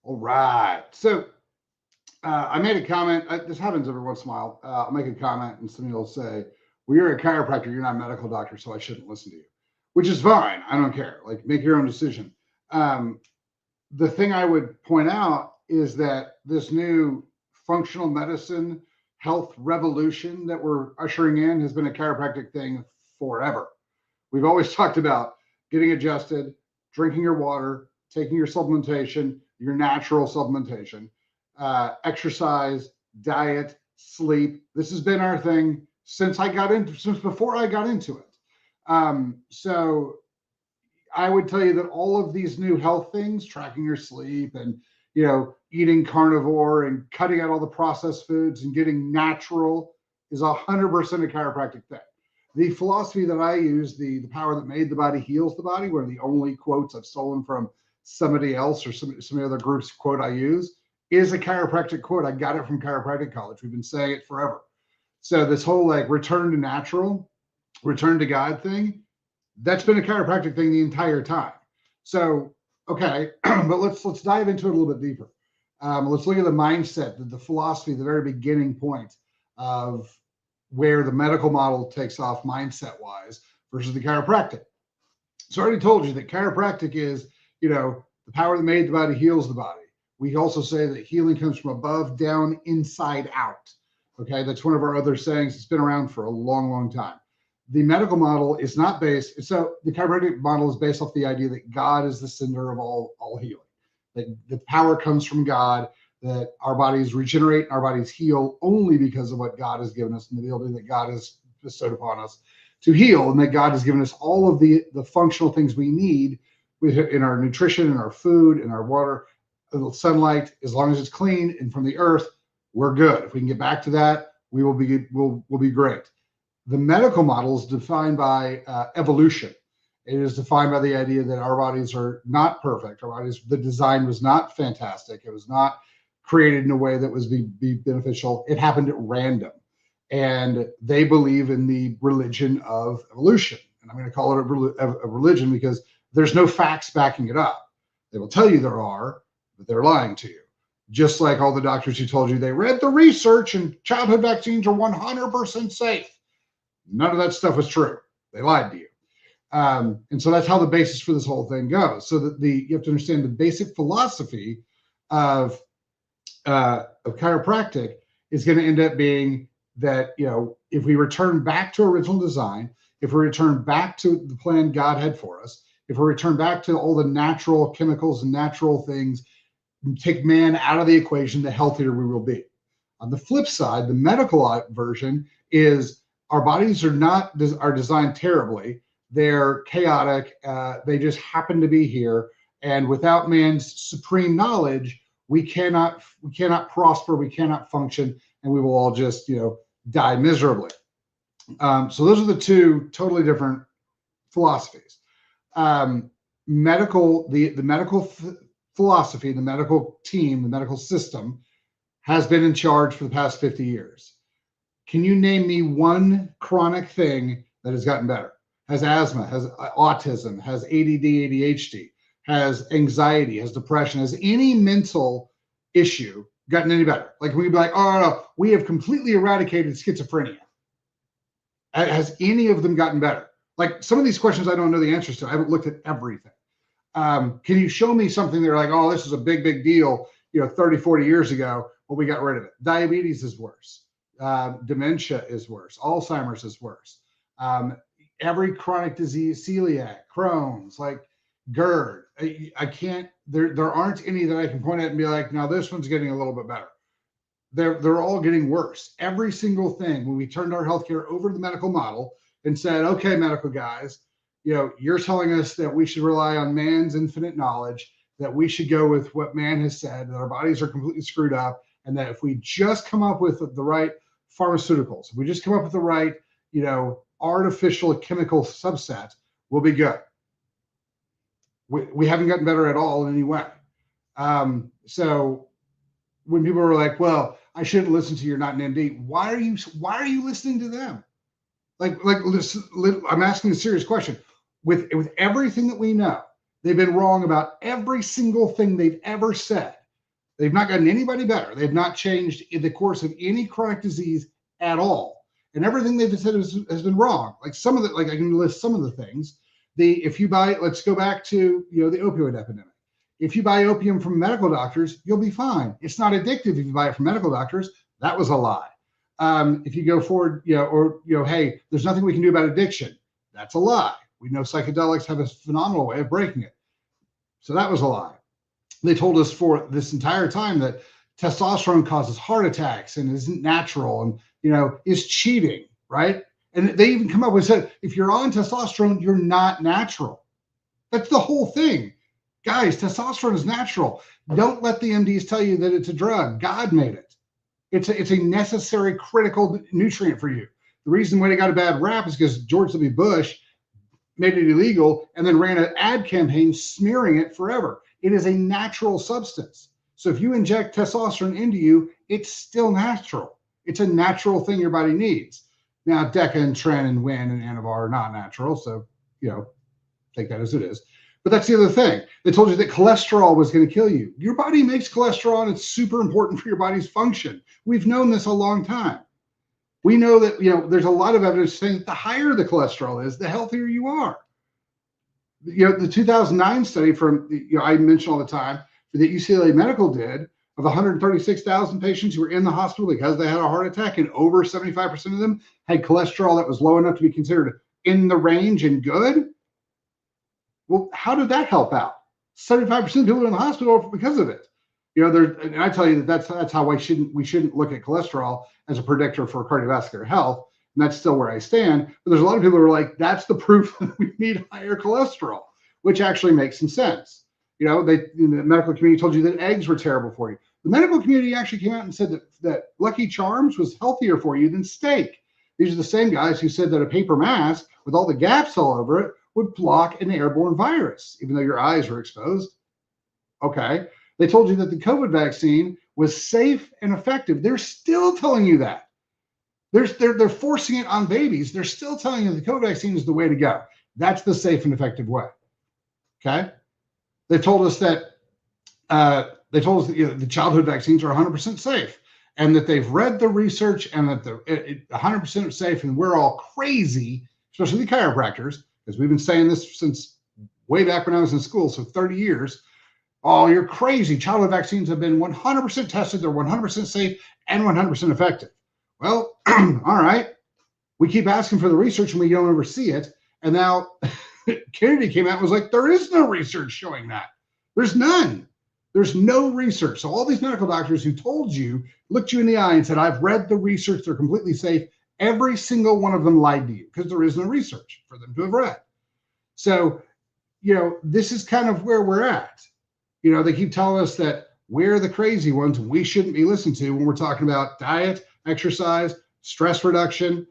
All right. So I made a comment. This happens every once in a while. I'll make a comment and somebody will say, well, you're a chiropractor. You're not a medical doctor, so I shouldn't listen to you, which is fine. I don't care. Like, make your own decision. Um, the thing I would point out is that this new functional medicine health revolution that we're ushering in has been a chiropractic thing forever. We've always talked about getting adjusted, drinking your water, taking your supplementation, your natural supplementation, exercise, diet, sleep. This has been our thing since before I got into it. So I would tell you that all of these new health things, tracking your sleep and eating carnivore and cutting out all the processed foods and getting natural is 100% a chiropractic thing. The philosophy that I use, the power that made the body heals the body, one of the only quotes I've stolen from somebody else or some other group's quote I use, is a chiropractic quote. I got it from chiropractic college. We've been saying it forever. So this whole like return to natural, return to God thing, that's been a chiropractic thing the entire time. So, okay, but let's dive into it a little bit deeper. Let's look at the mindset, the philosophy, the very beginning point of where the medical model takes off mindset wise versus the chiropractic. So I already told you that chiropractic is, the power that made the body heals the body. We also say that healing comes from above, down, inside out. Okay, that's one of our other sayings. It's been around for a long, long time. The medical model is not based, so the chiropractic model is based off the idea that God is the center of all healing. That the power comes from God, that our bodies regenerate and our bodies heal only because of what God has given us and the ability that God has bestowed upon us to heal, and that God has given us all of the functional things we need in our nutrition, in our food, in our water, sunlight. As long as it's clean and from the earth, we're good. If we can get back to that, we'll be great. The medical model is defined by evolution. It is defined by the idea that our bodies are not perfect. Our bodies, the design was not fantastic. It was not created in a way that was be beneficial. It happened at random. And they believe in the religion of evolution. And I'm going to call it a religion because there's no facts backing it up. They will tell you there are, but they're lying to you. Just like all the doctors who told you they read the research and childhood vaccines are 100% safe. None of that stuff was true. They lied to you. And so that's how the basis for this whole thing goes. So that you have to understand the basic philosophy of chiropractic is going to end up being that, if we return back to original design, if we return back to the plan God had for us, if we return back to all the natural chemicals and natural things, take man out of the equation, the healthier we will be. On the flip side, the medical version is our bodies are designed terribly. They're chaotic. They just happen to be here. And without man's supreme knowledge, we cannot prosper. We cannot function, and we will all just, die miserably. So those are the two totally different philosophies. The medical philosophy, the medical team, the medical system has been in charge for the past 50 years. Can you name me one chronic thing that has gotten better? Has asthma, has autism, has ADD, ADHD, has anxiety, has depression, has any mental issue gotten any better? Like we'd be like, oh, no, we have completely eradicated schizophrenia. Has any of them gotten better? Like some of these questions I don't know the answers to. I haven't looked at everything. Can you show me something they're like, oh, this is a big, big deal, 30, 40 years ago, but we got rid of it. Diabetes is worse. Dementia is worse. Alzheimer's is worse. Every chronic disease, celiac, Crohn's, like GERD. I can't, there aren't any that I can point at and be like, now this one's getting a little bit better. They're all getting worse. Every single thing, when we turned our healthcare over to the medical model and said, okay, medical guys, you're telling us that we should rely on man's infinite knowledge, that we should go with what man has said, that our bodies are completely screwed up, and that if we just come up with the right pharmaceuticals, if we just come up with the right, artificial chemical subset, we'll be good. We haven't gotten better at all in any way. So when people are like, well, I shouldn't listen to you, you're not an MD. Why are you listening to them? Like I'm asking a serious question. With everything that we know, they've been wrong about every single thing they've ever said. They've not gotten anybody better. They've not changed in the course of any chronic disease at all. And everything they've said has been wrong. Like some of the, like I can list some of the things. If you buy, let's go back to, the opioid epidemic. If you buy opium from medical doctors, you'll be fine. It's not addictive if you buy it from medical doctors. That was a lie. If you go forward, hey, there's nothing we can do about addiction. That's a lie. We know psychedelics have a phenomenal way of breaking it. So that was a lie. They told us for this entire time that testosterone causes heart attacks and isn't natural and, is cheating, right? And they even come up with said, if you're on testosterone, you're not natural. That's the whole thing. Guys, testosterone is natural. Don't let the MDs tell you that it's a drug. God made it. It's a necessary, critical nutrient for you. The reason why it got a bad rap is because George W. Bush made it illegal and then ran an ad campaign smearing it forever. It is a natural substance. So if you inject testosterone into you, it's still natural. It's a natural thing your body needs. Now, Deca and Tren and Win and Anavar are not natural. So, take that as it is. But that's the other thing. They told you that cholesterol was going to kill you. Your body makes cholesterol and it's super important for your body's function. We've known this a long time. We know that, there's a lot of evidence saying that the higher the cholesterol is, the healthier you are. The 2009 study from, I mention all the time, that UCLA Medical did of 136,000 patients who were in the hospital because they had a heart attack, and over 75% of them had cholesterol that was low enough to be considered in the range and good. Well, how did that help out? 75% of people are in the hospital because of it. And I tell you that's how we shouldn't look at cholesterol as a predictor for cardiovascular health. And that's still where I stand. But there's a lot of people who are like, that's the proof that we need higher cholesterol, which actually makes some sense. The medical community told you that eggs were terrible for you. The medical community actually came out and said that Lucky Charms was healthier for you than steak. These are the same guys who said that a paper mask with all the gaps all over it would block an airborne virus, even though your eyes were exposed. Okay. They told you that the COVID vaccine was safe and effective. They're still telling you that. They're forcing it on babies. They're still telling you the COVID vaccine is the way to go. That's the safe and effective way. Okay. They told us that the childhood vaccines are 100% safe, and that they've read the research and that they're 100% safe, and we're all crazy, especially the chiropractors, because we've been saying this since way back when I was in school, so 30 years. Oh, you're crazy. Childhood vaccines have been 100% tested. They're 100% safe and 100% effective. Well, all right. We keep asking for the research and we don't ever see it. And now Kennedy came out and was like, there is no research showing that. There's none. There's no research. So all these medical doctors who told you, looked you in the eye and said, I've read the research, they're completely safe. Every single one of them lied to you because there is no research for them to have read. So, this is kind of where we're at. They keep telling us that we're the crazy ones. We shouldn't be listened to when we're talking about diet, exercise, stress reduction,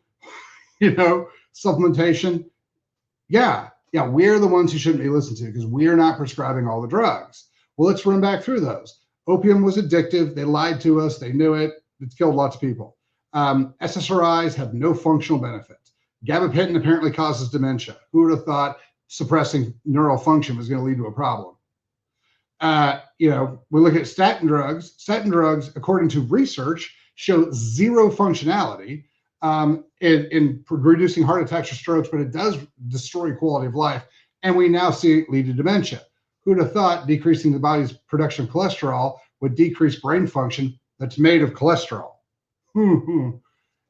supplementation. Yeah, we're the ones who shouldn't be listened to because we're not prescribing all the drugs. Well, let's run back through those. Opium was addictive. They lied to us. They knew it. It's killed lots of people. SSRIs have no functional benefit. Gabapentin apparently causes dementia. Who would have thought suppressing neural function was going to lead to a problem? We look at statin drugs. Statin drugs, according to research, show zero functionality in reducing heart attacks or strokes, but it does destroy quality of life. And we now see it lead to dementia. Who'd have thought decreasing the body's production of cholesterol would decrease brain function that's made of cholesterol?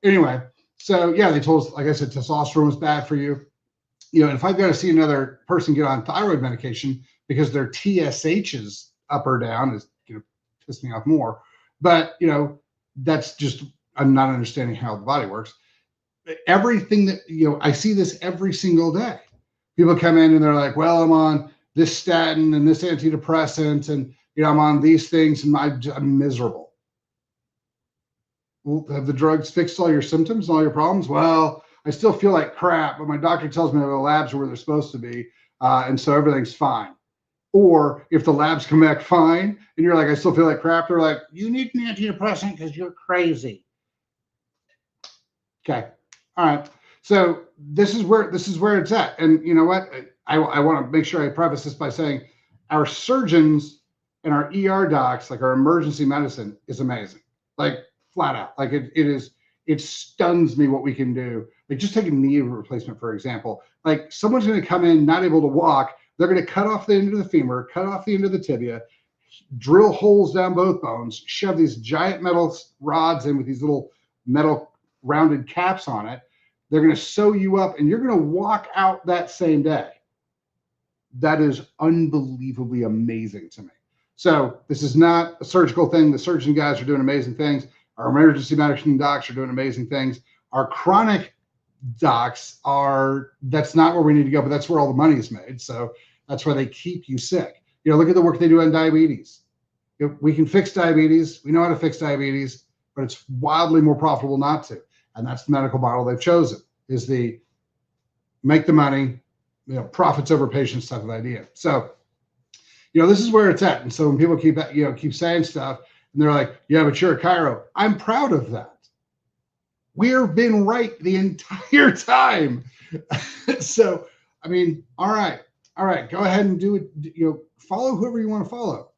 Anyway, so yeah, they told us, like I said, testosterone was bad for you. And if I've got to see another person get on thyroid medication because their TSH is up or down, is piss me off more. But that's just, I'm not understanding how the body works. Everything that I see this every single day. People come in and they're like, well, I'm on this statin and this antidepressant, and I'm on these things, and I'm miserable. Well, have the drugs fixed all your symptoms and all your problems? Well, I still feel like crap, but my doctor tells me the labs are where they're supposed to be, and so everything's fine. Or if the labs come back fine and you're like, I still feel like crap, they're like, you need an antidepressant because you're crazy. Okay. All right. So this is where it's at. And you know what? I want to make sure I preface this by saying our surgeons And our ER docs, like our emergency medicine, is amazing. Like flat out. Like it stuns me what we can do. Like just take a knee replacement, for example. Like someone's going to come in not able to walk. They're going to cut off the end of the femur, cut off the end of the tibia, drill holes down both bones, shove these giant metal rods in with these little metal rounded caps on it. They're going to sew you up and you're going to walk out that same day. That is unbelievably amazing to me. So this is not a surgical thing. The surgeon guys are doing amazing things. Our emergency medicine docs are doing amazing things. Our chronic docs that's not where we need to go, but that's where all the money is made. So that's why they keep you sick. Look at the work they do on diabetes. We can fix diabetes. We know how to fix diabetes, but it's wildly more profitable not to. And that's the medical model they've chosen, is the make the money, profits over patients type of idea. So, this is where it's at. And so when people keep saying stuff and they're like, yeah, but you're a chiro, I'm proud of that. We've been right the entire time. So, all right, go ahead and do it. Follow whoever you want to follow,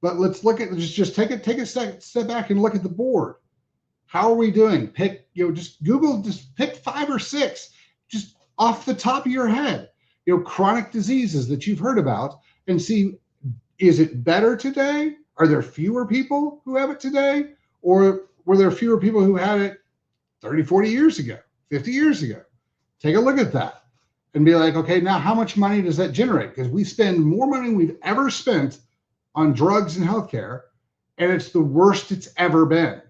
but let's look at just take a step back and look at the board. How are we doing? Pick, just Google, just pick 5 or 6, just off the top of your head, chronic diseases that you've heard about, and see, is it better today? Are there fewer people who have it today? Or were there fewer people who had it 30, 40 years ago, 50 years ago? Take a look at that and be like, okay, now how much money does that generate? Because we spend more money than we've ever spent on drugs and healthcare, and it's the worst it's ever been.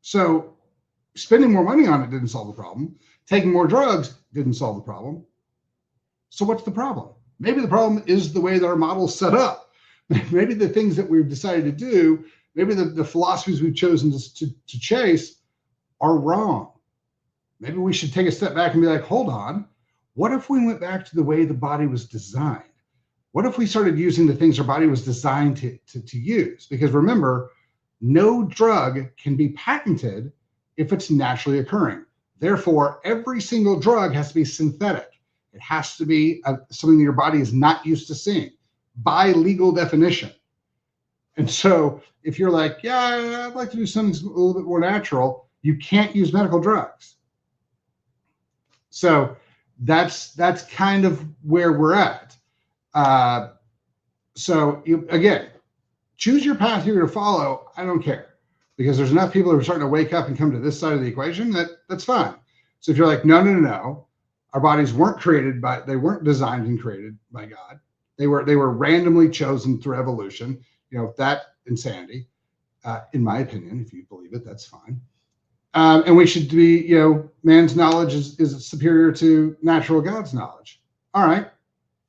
So spending more money on it didn't solve the problem. Taking more drugs didn't solve the problem. So what's the problem? Maybe the problem is the way that our model's set up. Maybe the things that we've decided to do, maybe the philosophies we've chosen to chase are wrong. Maybe we should take a step back and be like, hold on, what if we went back to the way the body was designed? What if we started using the things our body was designed to use? Because remember, no drug can be patented if it's naturally occurring. Therefore, every single drug has to be synthetic. It has to be something that your body is not used to seeing by legal definition. And so if you're like, yeah, I'd like to do something a little bit more natural, you can't use medical drugs. So that's kind of where we're at. So again, choose your path you're going to follow. I don't care, because there's enough people who are starting to wake up and come to this side of the equation that's fine. So if you're like, no, our bodies weren't they weren't designed and created by God. They were randomly chosen through evolution. That insanity, in my opinion. If you believe it, that's fine. And we should be, man's knowledge is superior to natural God's knowledge. All right,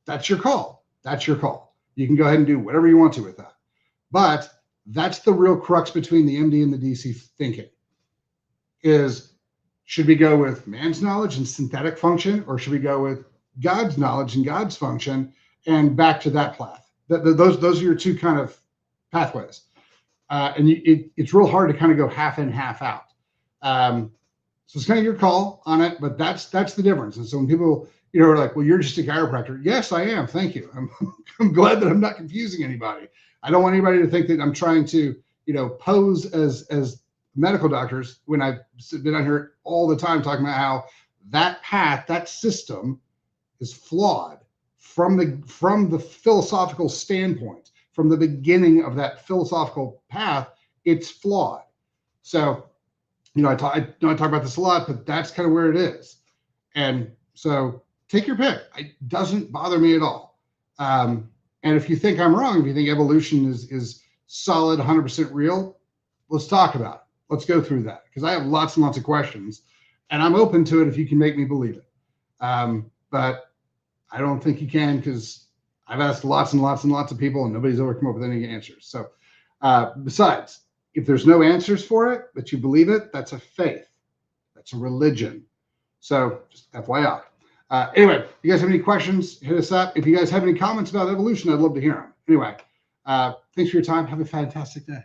that's your call. That's your call. You can go ahead and do whatever you want to with that. But that's the real crux between the MD and the DC thinking is, should we go with man's knowledge and synthetic function, or should we go with God's knowledge and God's function and back to that path? Those are your two kind of pathways. And it's real hard to kind of go half in, half out. So it's kind of your call on it, but that's the difference. And so when people, are like, well, you're just a chiropractor. Yes, I am. Thank you. I'm glad that I'm not confusing anybody. I don't want anybody to think that I'm trying to, pose as medical doctors when I've been on here all the time talking about how that path, that system is flawed from the philosophical standpoint. From the beginning of that philosophical path, it's flawed. So, I talk about this a lot, but that's kind of where it is. And so take your pick. It doesn't bother me at all. And if you think I'm wrong, if you think evolution is solid, 100% real, let's talk about it. Let's go through that, because I have lots and lots of questions, and I'm open to it if you can make me believe it. But I don't think you can, because I've asked lots and lots and lots of people, and nobody's ever come up with any answers. So besides, if there's no answers for it, but you believe it, that's a faith. That's a religion. So just FYI. Anyway, if you guys have any questions, hit us up. If you guys have any comments about evolution, I'd love to hear them. Anyway, thanks for your time. Have a fantastic day.